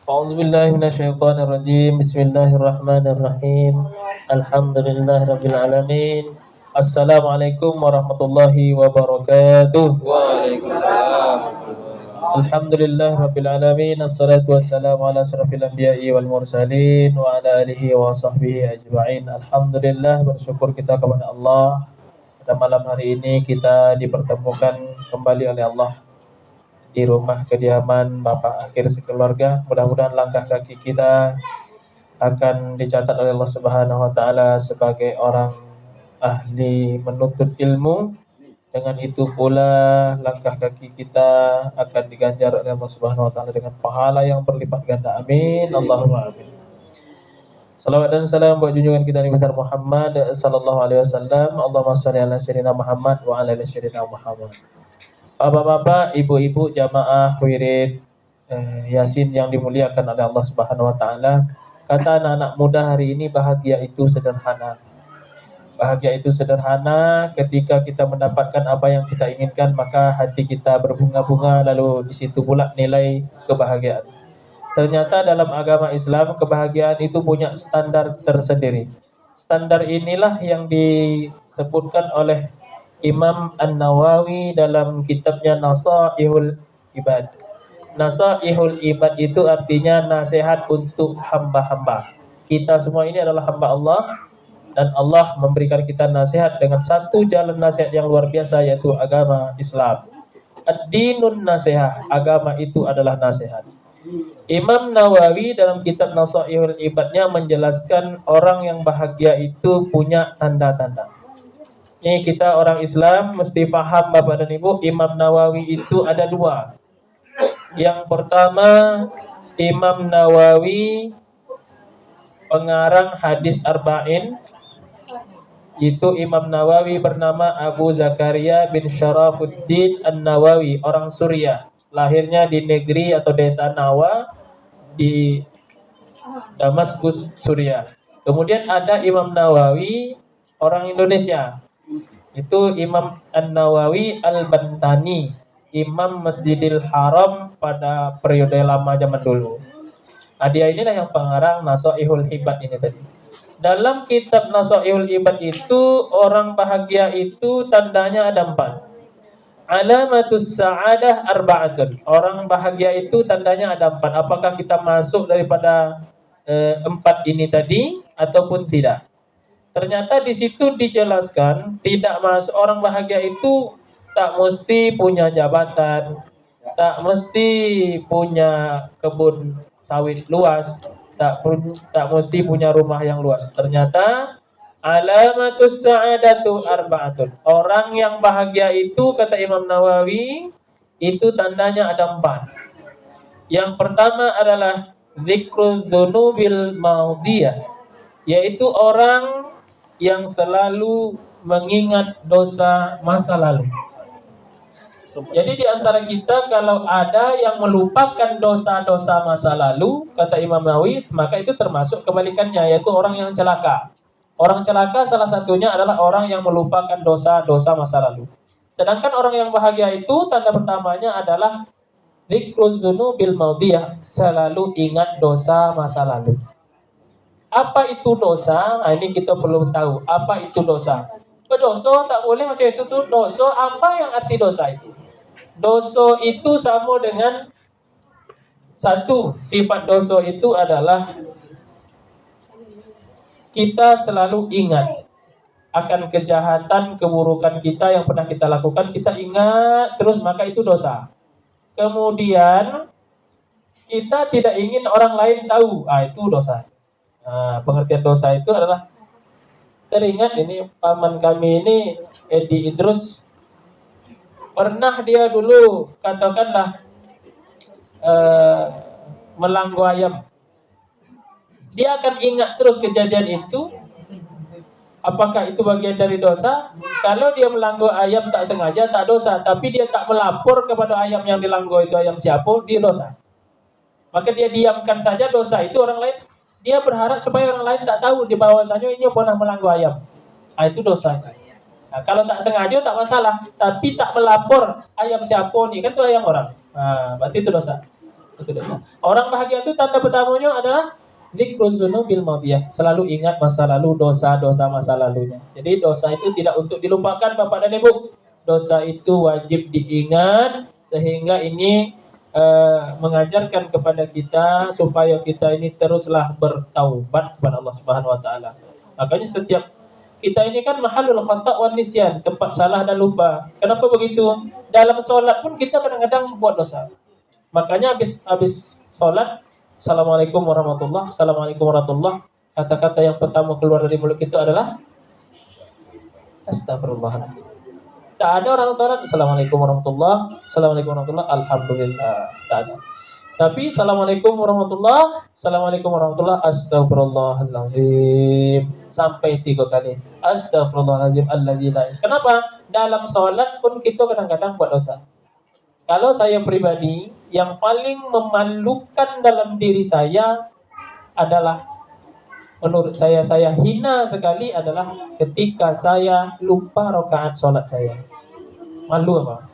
A'udzubillahi minasyaitonirrajim. Bismillahirrahmanirrahim. Alhamdulillahirabbil alamin. Assalamualaikum warahmatullahi wabarakatuh. Waalaikumsalam. Alhamdulillahirabbil alamin. Assalatu wassalamu ala asyrafil anbiya'i wal mursalin wa ala alihi wa sahbihi ajma'in. Alhamdulillah, bersyukur kita kepada Allah. Pada malam hari ini kita dipertemukan kembali oleh Allah di rumah kediaman Bapak akhir sekeluarga. Mudah-mudahan langkah kaki kita akan dicatat oleh Allah Subhanahu wa taala sebagai orang ahli menuntut ilmu. Dengan itu pula langkah kaki kita akan diganjar oleh Allah Subhanahu wa taala dengan pahala yang berlipat ganda. Amin. Allahumma amin. Salawat dan salam buat junjungan kita Nabi besar Muhammad sallallahu alaihi wasallam. Allahumma shalli ala sayyidina Muhammad wa ala ali sayyidina Muhammad. Bapak-bapak, ibu-ibu, jamaah wirid Yasin yang dimuliakan oleh Allah Subhanahu wa taala. Kata anak-anak muda hari ini, bahagia itu sederhana. Bahagia itu sederhana ketika kita mendapatkan apa yang kita inginkan, maka hati kita berbunga-bunga, lalu di situ pula nilai kebahagiaan. Ternyata dalam agama Islam kebahagiaan itu punya standar tersendiri. Standar inilah yang disebutkan oleh Imam An-Nawawi dalam kitabnya Nasaihul Ibad. Nasaihul Ibad itu artinya nasihat untuk hamba-hamba. Kita semua ini adalah hamba Allah, dan Allah memberikan kita nasihat dengan satu jalan nasihat yang luar biasa, yaitu agama Islam. Ad-dinun nasihat, agama itu adalah nasihat. Imam Nawawi dalam kitab Nasaihul Ibadnya menjelaskan orang yang bahagia itu punya tanda-tanda. Ini kita orang Islam mesti paham, Bapak dan Ibu, Imam Nawawi itu ada dua. Yang pertama, Imam Nawawi pengarang hadis Arba'in. Itu Imam Nawawi bernama Abu Zakaria bin Syarafuddin An-Nawawi, orang Suriah. Lahirnya di negeri atau desa Nawa di Damaskus, Suriah. Kemudian ada Imam Nawawi orang Indonesia. Itu Imam An-Nawawi Al-Bantani, Imam Masjidil Haram pada periode lama zaman dulu. Dia inilah yang pengarang Nasaihul Ibad ini tadi. Dalam kitab Nasaihul Ibad itu, orang bahagia itu tandanya ada 4. Alamatus sa'adah arba'atun. Orang bahagia itu tandanya ada 4. Apakah kita masuk daripada 4 ini tadi ataupun tidak? Ternyata di situ dijelaskan tidak masuk orang bahagia itu tak mesti punya jabatan, tak mesti punya kebun sawit luas, tak mesti punya rumah yang luas. Ternyata alamatus sa'adatu arba'atun. Orang yang bahagia itu, kata Imam Nawawi, itu tandanya ada 4. Yang pertama adalah dzikrul dzunubil maudiyah, yaitu orang yang selalu mengingat dosa masa lalu. Jadi di antara kita kalau ada yang melupakan dosa-dosa masa lalu, kata Imam Nawawi, maka itu termasuk kebalikannya, yaitu orang yang celaka. Orang celaka salah satunya adalah orang yang melupakan dosa-dosa masa lalu. Sedangkan orang yang bahagia itu tanda pertamanya adalah dzikruz dzunubil maudiyah, selalu ingat dosa masa lalu. Apa itu dosa? Nah, ini kita perlu tahu. Apa itu dosa? Dosa tak boleh macam itu tuh. Dosa, apa yang arti dosa itu? Dosa itu sama dengan satu. Sifat dosa itu adalah kita selalu ingat akan kejahatan, keburukan kita yang pernah kita lakukan. Kita ingat terus, maka itu dosa. Kemudian kita tidak ingin orang lain tahu. Itu dosa. Pengertian dosa itu adalah, teringat ini paman kami ini Edi Idrus, pernah dia dulu katakanlah melanggo ayam. Dia akan ingat terus kejadian itu. Apakah itu bagian dari dosa? Kalau dia melanggo ayam tak sengaja, tak dosa. Tapi dia tak melapor kepada ayam yang dilanggo itu ayam siapa, dia dosa. Maka dia diamkan saja dosa itu, orang lain. Dia berharap supaya orang lain tak tahu di bahwasanya ini pernah melanggo ayam. Itu dosa. Kalau tak sengaja tak masalah, tapi tak melapor ayam siapa nih, kan itu ayam orang. Berarti itu dosa. Itu dosa. Orang bahagia itu tanda pertamanya adalah zikruz dzunubil madiyah, selalu ingat masa lalu, dosa-dosa masa lalunya. Jadi dosa itu tidak untuk dilupakan Bapak dan Ibu. Dosa itu wajib diingat sehingga ini mengajarkan kepada kita supaya kita ini teruslah bertaubat kepada Allah Subhanahu wa taala. Makanya setiap kita ini kan mahalul khata' wan nisyan, tempat salah dan lupa. Kenapa begitu? Dalam sholat pun kita kadang-kadang buat dosa. Makanya habis sholat, Assalamualaikum warahmatullah, Assalamualaikum warahmatullah. Kata-kata yang pertama keluar dari mulut kita adalah Astagfirullahaladzim. Tak ada orang sholat, Assalamualaikum warahmatullah, Assalamualaikum warahmatullah, Alhamdulillah. Tak ada. Tapi Assalamualaikum warahmatullah, Assalamualaikum warahmatullah, Astagfirullahaladzim. Sampai 3 kali. Astagfirullahaladzim, Kenapa? Dalam sholat pun kita kadang-kadang buat dosa. Kalau saya pribadi, yang paling memalukan dalam diri saya adalah, menurut saya hina sekali adalah ketika saya lupa rakaat sholat saya. Malu apa?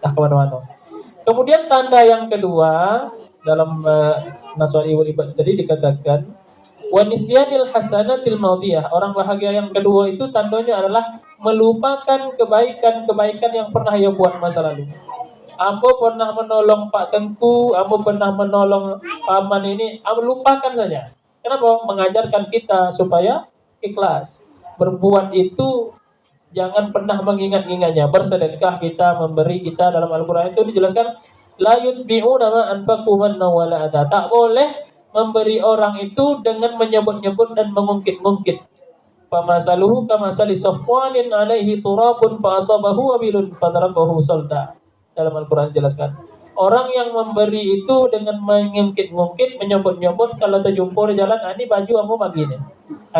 Tak kemana-mana. Kemudian tanda yang kedua dalam Naswani wal Ibad tadi dikatakan wa nisyanil hasanatil madiyah. Orang bahagia yang kedua itu tandanya adalah melupakan kebaikan-kebaikan yang pernah ia buat masa lalu. Ambo pernah menolong Pak Tengku, Ambo pernah menolong paman ini, Ambo lupakan saja. Kenapa? Mengajarkan kita supaya ikhlas. Berbuat itu jangan pernah mengingat-ingatnya. Bersedekah kita, memberi kita, dalam Al-Quran itu dijelaskan la yutbi'una ma anfaqu manna wala adha. Tak boleh memberi orang itu dengan menyebut-nyebut dan mengungkit-ungkit. Famasaluhu kamasali safwanin alaihi turabun fa asabahu wabilun fadarakahu solda. Dalam Al-Quran dijelaskan, orang yang memberi itu dengan mengungkit-ungkit, menyebut-nyebut, kalau terjumpa di jalan, ini baju kamu begini,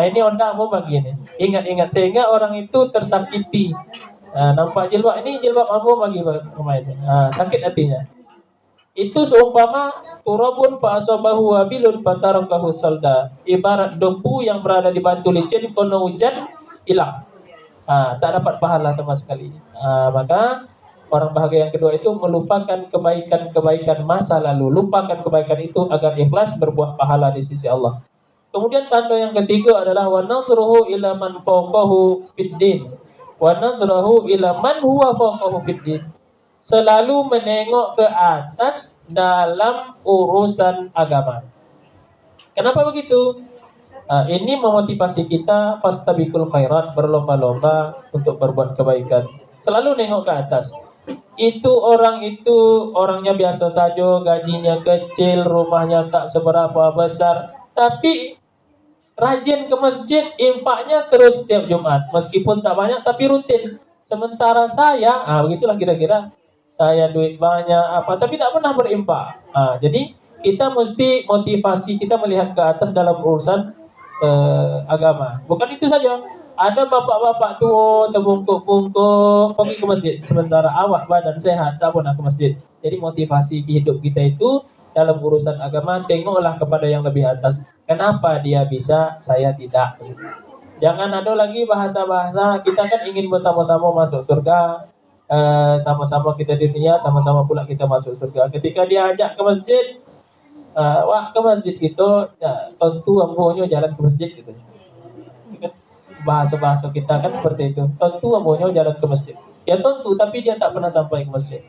ini onda kamu begini, ingat-ingat, sehingga orang itu tersakiti. Nampak jilbab, ini jilbab kamu bagi pemain, sakit hatinya. Itu seumpama turabun fa asabahu wabilun fatarakahu salda. Ibarat debu yang berada di batu licin, kono hujan hilang, tak dapat pahala sama sekali. Maka orang bahagia yang kedua itu melupakan kebaikan-kebaikan masa lalu. Lupakan kebaikan itu agar ikhlas berbuah pahala di sisi Allah. Kemudian tanda yang ketiga adalah wa nazruhu ila man fawqahu fiddin. Wa nazruhu ila man huwa fawqahu fiddin. Selalu menengok ke atas dalam urusan agama. Kenapa begitu? Ini memotivasi kita fastabiqul khairat, berlomba-lomba untuk berbuat kebaikan. Selalu nengok ke atas. Itu orangnya biasa saja, gajinya kecil, rumahnya tak seberapa besar, tapi rajin ke masjid, infaknya terus setiap Jumat, meskipun tak banyak tapi rutin. Sementara saya, begitulah kira-kira, saya duit banyak tapi tak pernah berimpak. Jadi kita mesti motivasi kita melihat ke atas dalam urusan agama. Bukan itu saja. Ada bapak-bapak tua terbungkuk-bungkuk pergi ke masjid, sementara awak badan sehat tak pernah ke masjid. Jadi motivasi hidup kita itu dalam urusan agama, tengoklah kepada yang lebih atas. Kenapa dia bisa, saya tidak. Jangan ada lagi bahasa-bahasa kita kan ingin bersama-sama masuk surga, sama-sama kita di dunia, sama-sama pula kita masuk surga. Ketika dia ajak ke masjid, wah ke masjid gitu, tentu ampuhnya jalan ke masjid gitu. Bahasa-bahasa kita kan seperti itu. Tentu ampuhnya jalan ke masjid. Ya tentu, tapi dia tak pernah sampai ke masjid.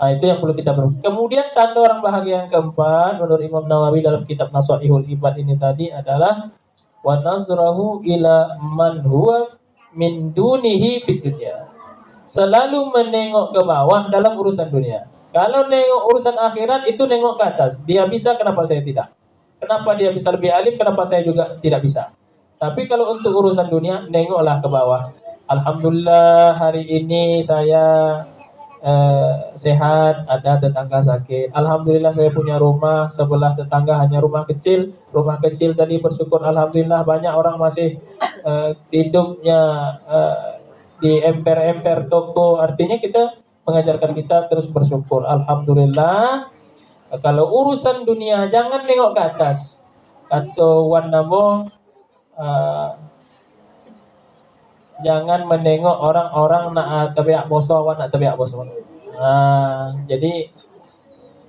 Itu yang perlu kita berhubung. Kemudian tanda orang bahagia yang keempat menurut Imam Nawawi dalam kitab Naswaihul Ibad ini tadi adalah wa nazrahu ila man huwa min dunihi fid dunya. Selalu menengok ke bawah dalam urusan dunia. Kalau nengok urusan akhirat itu nengok ke atas. Dia bisa, kenapa saya tidak? Kenapa dia bisa lebih alim, kenapa saya juga tidak bisa? Tapi kalau untuk urusan dunia, nengoklah ke bawah. Alhamdulillah hari ini saya sehat, ada tetangga sakit. Alhamdulillah saya punya rumah, sebelah tetangga hanya rumah kecil. Rumah kecil tadi bersyukur, alhamdulillah banyak orang masih hidupnya di emper-emper toko. Artinya kita mengajarkan kita terus bersyukur. Alhamdulillah. Kalau urusan dunia jangan nengok ke atas. Atau wanabo jangan menengok orang-orang nak tabiak boso, nak tabiak boso. Jadi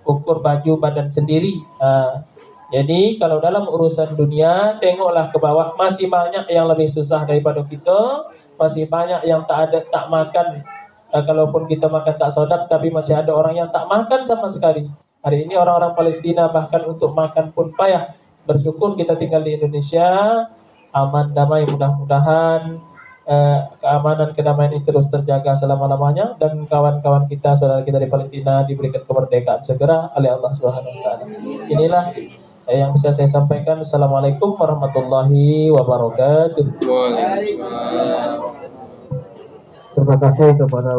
ukur baju badan sendiri. Jadi kalau dalam urusan dunia, tengoklah ke bawah, masih banyak yang lebih susah daripada kita, masih banyak yang tak makan. Kalaupun kita makan tak sodap, tapi masih ada orang yang tak makan sama sekali. Hari ini orang-orang Palestina bahkan untuk makan pun payah. Bersyukur kita tinggal di Indonesia, aman, damai, mudah-mudahan keamanan, kedamaian ini terus terjaga selama-lamanya, dan kawan-kawan kita, saudara kita di Palestina diberikan kemerdekaan segera oleh Allah Subhanahu wa taala. Inilah yang bisa saya sampaikan. Assalamualaikum warahmatullahi wabarakatuh. Waalaikumsalam. Terima kasih kepada